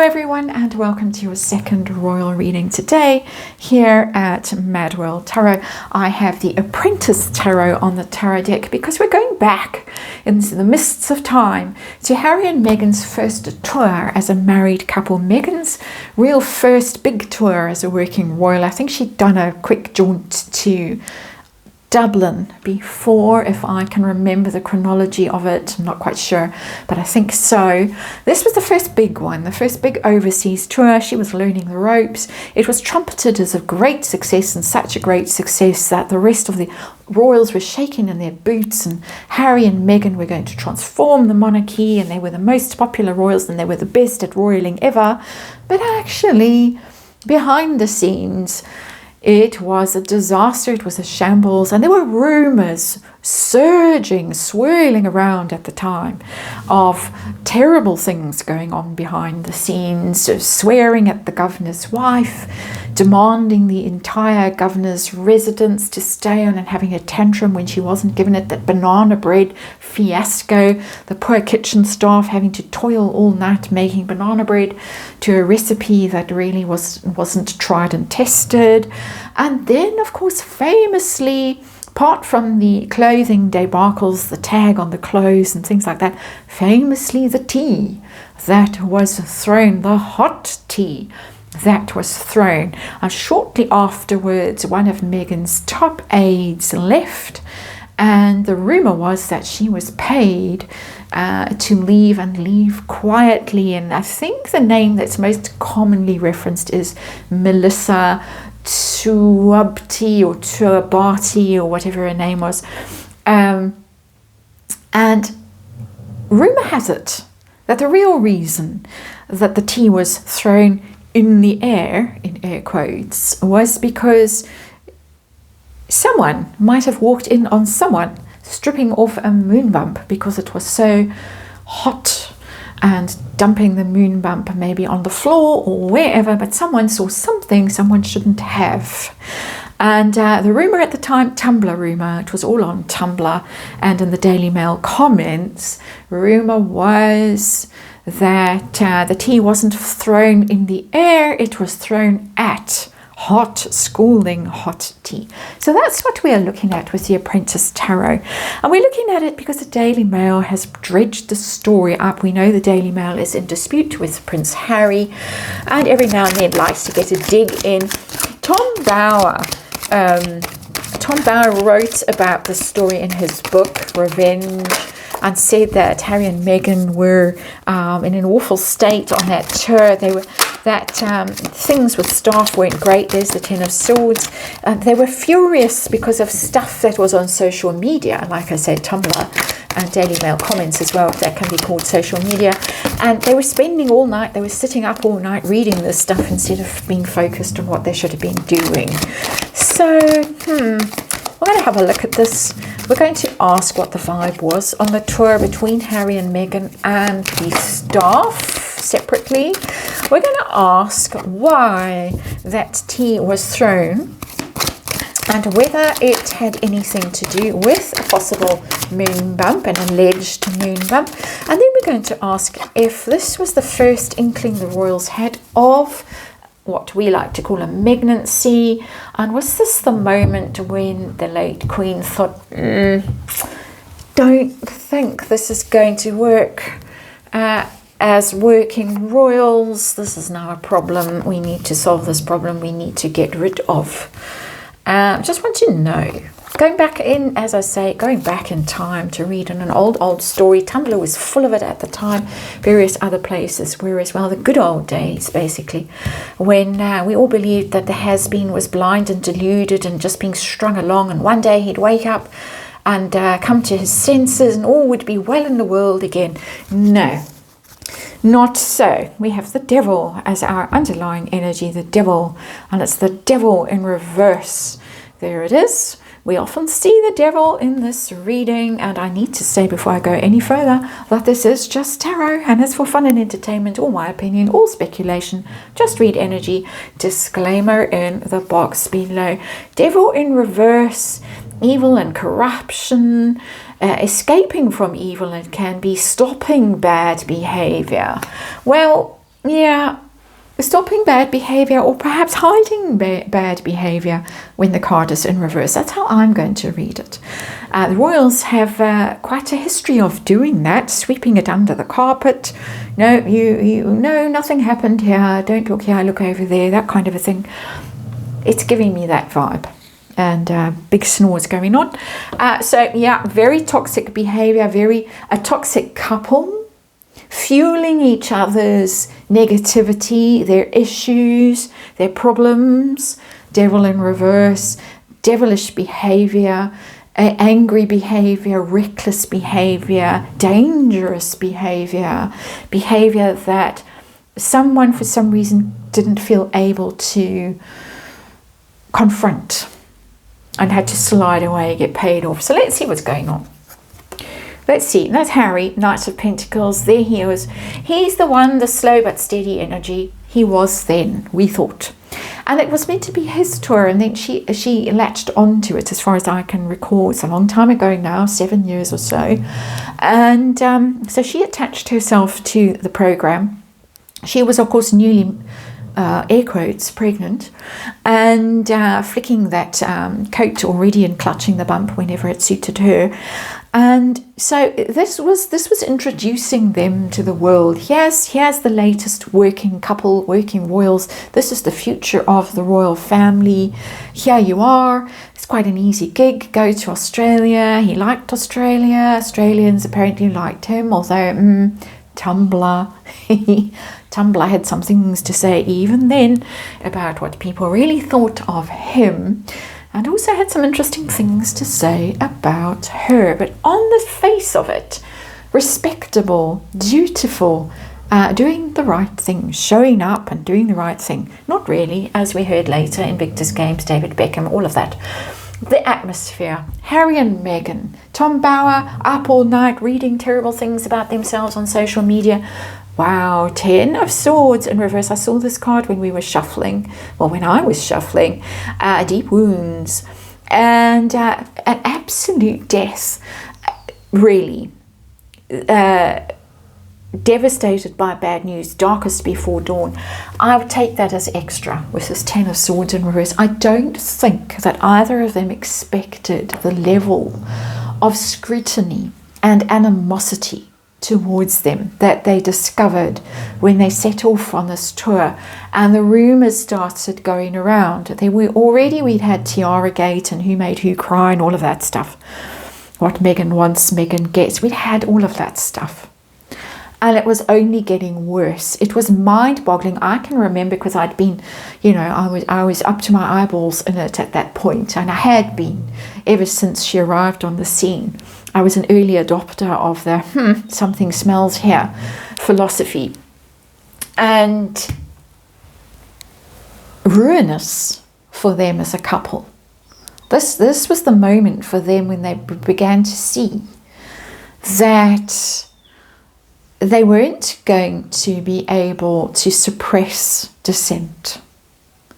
everyone, and welcome to your second royal reading today here at MadWorldTarot. I have the Apprentice Tarot on the tarot deck because we're going back into the mists of time to Harry and Meghan's first tour as a married couple. Meghans' real first big tour as a working royal. I think she'd done a quick jaunt to Dublin before, if I can remember the chronology of it. I'm not quite sure, but I think so. This was the first big one, the first big overseas tour. She was learning the ropes. It was trumpeted as a great success, and such a great success that the rest of the royals were shaking in their boots, and Harry and Meghan were going to transform the monarchy, and they were the most popular royals and they were the best at royaling ever. But actually, behind the scenes, it was a disaster, it was a shambles, and there were rumours surging, swirling around at the time of terrible things going on behind the scenes, swearing at the governor's wife, demanding the entire governor's residence to stay on and having a tantrum when she wasn't given it, that banana bread fiasco, the poor kitchen staff having to toil all night making banana bread to a recipe that really wasn't tried and tested. And then, of course, famously, apart from the clothing debacles, the tag on the clothes and things like that, famously the tea that was thrown, the hot tea that was thrown. And shortly afterwards, one of Meghan's top aides left, and the rumour was that she was paid to leave and leave quietly. And I think the name that's most commonly referenced is Melissa Tuabti or Tuabati or whatever her name was. And rumour has it that the real reason that the tea was thrown in the air, in air quotes, was because someone might have walked in on someone stripping off a moon bump because it was so hot, and dumping the moon bump maybe on the floor or wherever, but someone saw something someone shouldn't have. And the rumour at the time, Tumblr rumour, it was all on Tumblr and in the Daily Mail comments, rumour was that the tea wasn't thrown in the air, it was thrown at hot, scalding hot tea. So that's what we are looking at with the Apprentice Tarot. And we're looking at it because the Daily Mail has dredged the story up. We know the Daily Mail is in dispute with Prince Harry, and every now and then likes to get a dig in. Tom Bauer wrote about the story in his book, Revenge, and said that Harry and Meghan were in an awful state on that tour. Things with staff weren't great. There's the Ten of Swords. They were furious because of stuff that was on social media. Like I said, Tumblr and Daily Mail comments as well, if that can be called social media. And they were spending all night, they were sitting up all night reading this stuff instead of being focused on what they should have been doing. So, we're going to have a look at this. We're going to ask what the vibe was on the tour between Harry and Meghan and the staff separately. We're going to ask why that tea was thrown and whether it had anything to do with a possible moon bump, an alleged moon bump. And then we're going to ask if this was the first inkling the royals had of what we like to call a Meghancy, and was this the moment when the late Queen thought, don't think this is going to work as working royals, this is now a problem, we need to solve this problem, we need to get rid of. Just want to know, going back in, as I say, going back in time to read in an old story. Tumblr was full of it at the time, various other places were as well, the good old days basically, when we all believed that the has-been was blind and deluded and just being strung along, and one day he'd wake up and come to his senses and all would be well in the world again. No, not so. We have the devil as our underlying energy, the devil, and it's the devil in reverse. There it is. We often see the devil in this reading, and I need to say before I go any further that this is just tarot and it's for fun and entertainment, all my opinion, all speculation, just read energy. Disclaimer in the box below. Devil in reverse, evil and corruption, escaping from evil, and can be stopping bad behavior. Well, yeah, stopping bad behavior, or perhaps hiding bad behavior when the card is in reverse. That's how I'm going to read it. The royals have quite a history of doing that, sweeping it under the carpet. No, no, nothing happened here. Don't look here, look over there, that kind of a thing. It's giving me that vibe. And big snores going on. So yeah, very toxic behavior, a toxic couple, fueling each other's negativity, their issues, their problems. Devil in reverse, devilish behavior, angry behavior, reckless behavior, dangerous behavior that someone for some reason didn't feel able to confront and had to slide away, get paid off. So let's see what's going on. Let's see. That's Harry, Knight of Pentacles. There he is. He's the one, the slow but steady energy. He was then, we thought. And it was meant to be his tour, and then she latched onto it, as far as I can recall. It's a long time ago now, 7 years or so. And so she attached herself to the program. She was, of course, newly air quotes, pregnant, and flicking that coat already and clutching the bump whenever it suited her. And so this was introducing them to the world. Here's the latest working couple, working royals. This is the future of the royal family. Here you are. It's quite an easy gig. Go to Australia. He liked Australia. Australians apparently liked him, although Tumblr. Tumblr had some things to say even then about what people really thought of him, and also had some interesting things to say about her. But on the face of it, respectable, dutiful, doing the right thing, showing up and doing the right thing. Not really, as we heard later in Victor's Games, David Beckham, all of that. The atmosphere, Harry and Meghan, Tom Bauer up all night reading terrible things about themselves on social media. Wow, 10 of Swords in reverse. I saw this card when we were shuffling. Well, when I was shuffling. Deep wounds. And an absolute death. Really. Devastated by bad news. Darkest before dawn. I would take that as extra with this 10 of Swords in reverse. I don't think that either of them expected the level of scrutiny and animosity towards them that they discovered when they set off on this tour, and the rumours started going around. We'd had Tiara Gate and who made who cry and all of that stuff. What Meghan wants, Meghan gets. We'd had all of that stuff. And it was only getting worse. It was mind-boggling. I can remember, because I'd been, I was up to my eyeballs in it at that point, and I had been ever since she arrived on the scene. I was an early adopter of the something smells here philosophy. And ruinous for them as a couple. This was the moment for them when they began to see that they weren't going to be able to suppress dissent.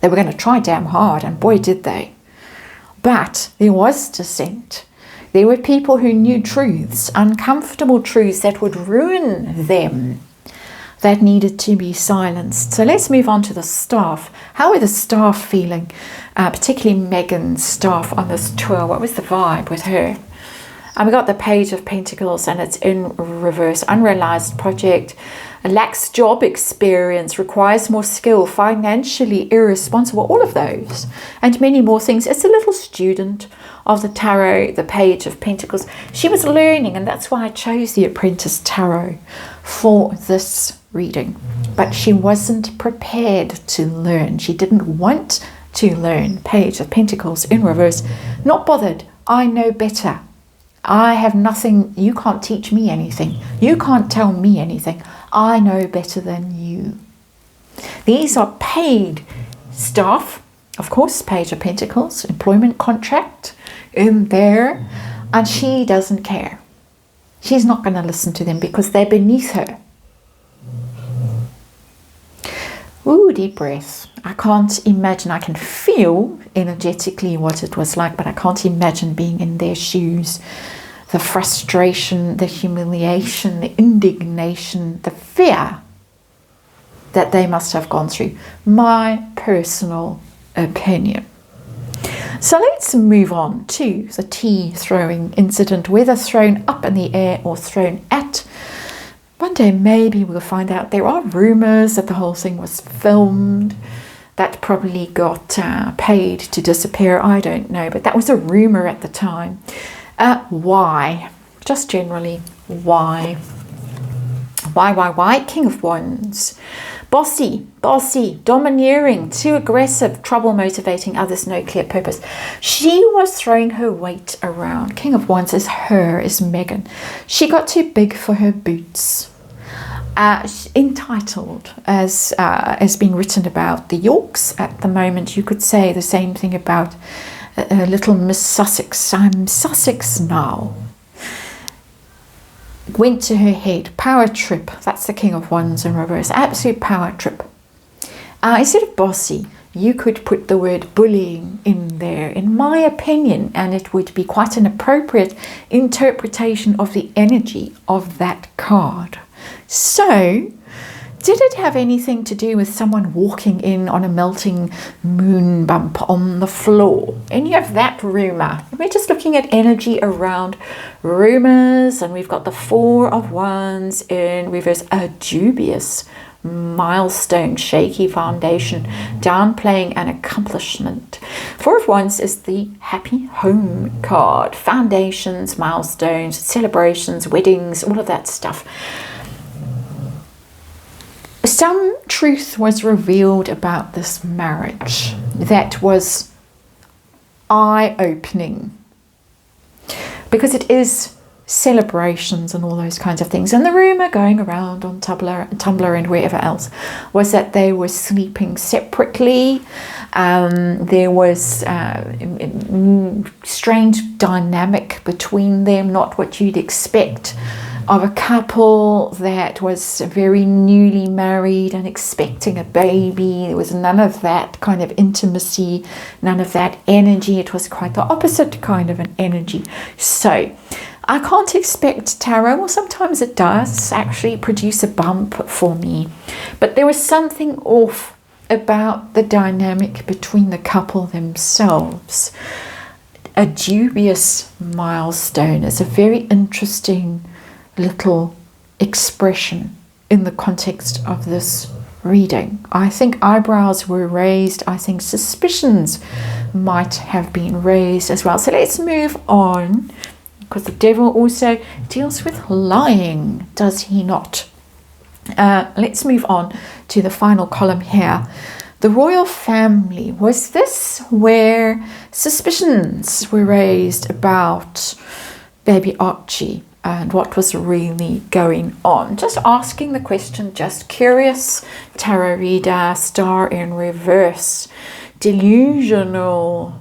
They were going to try damn hard, and boy did they. But there was dissent. There were people who knew truths, uncomfortable truths that would ruin them, that needed to be silenced. So let's move on to the staff. How are the staff feeling? Particularly Meghan's staff on this tour. What was the vibe with her? And we got the Page of Pentacles, and it's in reverse. Unrealized project, lacks job experience, requires more skill, financially irresponsible, all of those, and many more things. It's a little student of the tarot, the Page of Pentacles. She was learning, and that's why I chose the Apprentice Tarot for this reading. But she wasn't prepared to learn. She didn't want to learn. Page of Pentacles in reverse. Not bothered. I know better. I have nothing, you can't teach me anything. You can't tell me anything. I know better than you. These are paid staff, of course, Page of Pentacles, employment contract in there, and she doesn't care. She's not going to listen to them because they're beneath her. Ooh, deep breath. I can't imagine. I can feel energetically what it was like, but I can't imagine being in their shoes. The frustration, the humiliation, the indignation, the fear that they must have gone through. My personal opinion. So let's move on to the tea throwing incident, whether thrown up in the air or thrown at. One day maybe we'll find out. There are rumours that the whole thing was filmed. That probably got paid to disappear. I don't know, but that was a rumour at the time. Why? Just generally, why? Why? King of Wands. Bossy, domineering, too aggressive, trouble motivating others, no clear purpose. She was throwing her weight around. King of Wands is Meghan. She got too big for her boots. Entitled, as being written about the Yorks at the moment. You could say the same thing about little Miss Sussex. I'm Sussex now. Went to her head. Power trip. That's the King of Wands in reverse. Absolute power trip. Instead of bossy, you could put the word bullying in there, in my opinion, and it would be quite an appropriate interpretation of the energy of that card. So, did it have anything to do with someone walking in on a melting moon bump on the floor? Any of that rumour? We're just looking at energy around rumours, and we've got the Four of Wands in reverse, a dubious milestone, shaky foundation, downplaying an accomplishment. Four of Wands is the happy home card, foundations, milestones, celebrations, weddings, all of that stuff. Some truth was revealed about this marriage that was eye-opening, because it is celebrations and all those kinds of things. And the rumour going around on Tumblr and wherever else was that they were sleeping separately. There was strange dynamic between them, not what you'd expect of a couple that was very newly married and expecting a baby. There was none of that kind of intimacy, none of that energy. It was quite the opposite kind of an energy. So I can't expect tarot, or sometimes it does actually produce a bump for me, but there was something off about the dynamic between the couple themselves. A dubious milestone is a very interesting little expression in the context of this reading. I think eyebrows were raised. I think suspicions might have been raised as well. So let's move on, because the devil also deals with lying, does he not? Let's move on to the final column here. The royal family. Was this where suspicions were raised about baby Archie and what was really going on? Just asking the question, just curious. Tarot reader, star in reverse. Delusional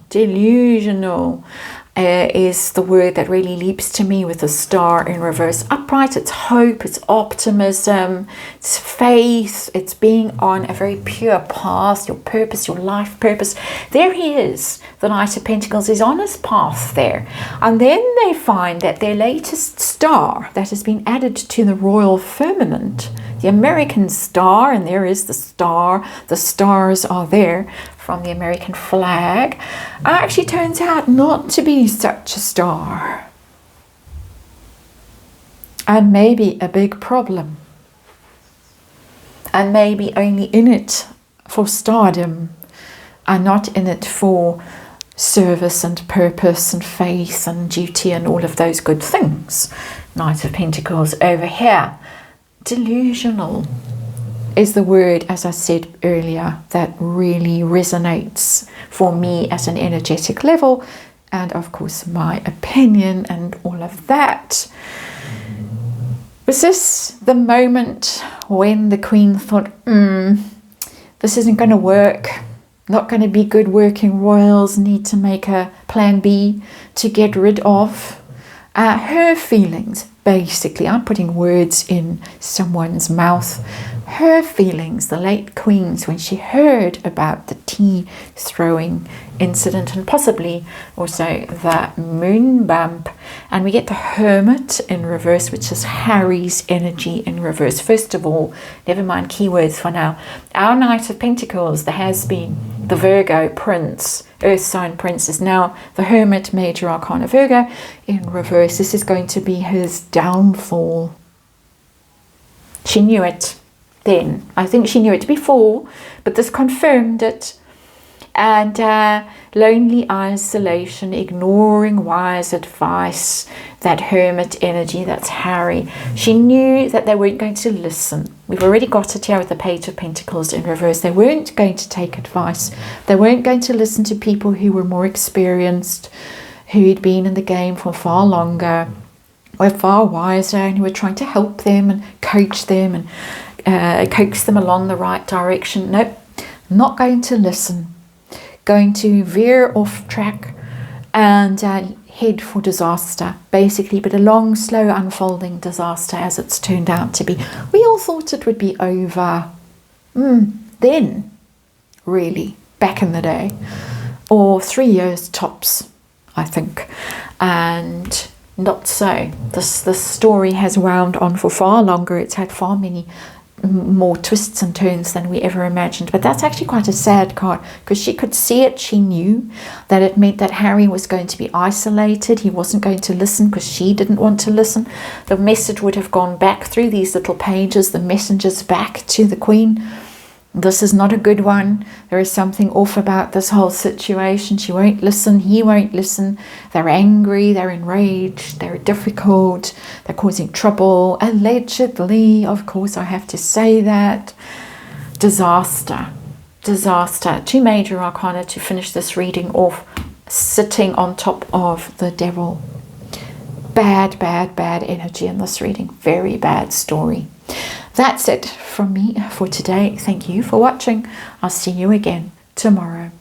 is the word that really leaps to me with the star in reverse. Upright, it's hope, it's optimism, it's faith, it's being on a very pure path, your purpose, your life purpose. There he is. The Knight of Pentacles is on his path there. And then they find that their latest star that has been added to the royal firmament, the American star, and there is the star, the stars are there from the American flag, actually turns out not to be such a star. And maybe a big problem. And maybe only in it for stardom and not in it for service and purpose and faith and duty and all of those good things. Knight of Pentacles over here. Delusional is the word, as I said earlier, that really resonates for me at an energetic level, and of course my opinion and all of that. Was this the moment when the Queen thought, this isn't going to work, not going to be good working royals, need to make a plan B to get rid of her feelings, Basically, I'm putting words in someone's mouth. Her feelings, the late Queen's, when she heard about the tea throwing incident, and possibly also the moon bump. And we get the Hermit in reverse, which is Harry's energy in reverse. First of all, never mind keywords for now. Our Knight of Pentacles, there has been the Virgo Prince, Earth sign Prince, is now the Hermit, Major Arcana Virgo in reverse. This is going to be his downfall. She knew it then. I think she knew it before, but this confirmed it. And lonely isolation, ignoring wise advice, that Hermit energy, that's Harry. She knew that they weren't going to listen. We've already got it here with the Page of Pentacles in reverse. They weren't going to take advice. They weren't going to listen to people who were more experienced, who'd been in the game for far longer, were far wiser, and who were trying to help them and coach them and coax them along the right direction. Nope, not going to listen. Going to veer off track and head for disaster, basically, but a long, slow, unfolding disaster as it's turned out to be. We all thought it would be over then, really, back in the day, or 3 years tops, I think, and not so. This story has wound on for far longer. It's had far many more twists and turns than we ever imagined. But that's actually quite a sad card, because she could see it. She knew that it meant that Harry was going to be isolated. He wasn't going to listen because she didn't want to listen. The message would have gone back through these little pages, the messengers back to the Queen. This is not a good one. There is something off about this whole situation. She won't listen. He won't listen. They're angry. They're enraged. They're difficult. They're causing trouble. Allegedly, of course, I have to say that. Disaster. Disaster. 2 major arcana to finish this reading off, sitting on top of the Devil. Bad, bad, bad energy in this reading. Very bad story. That's it from me for today. Thank you for watching. I'll see you again tomorrow.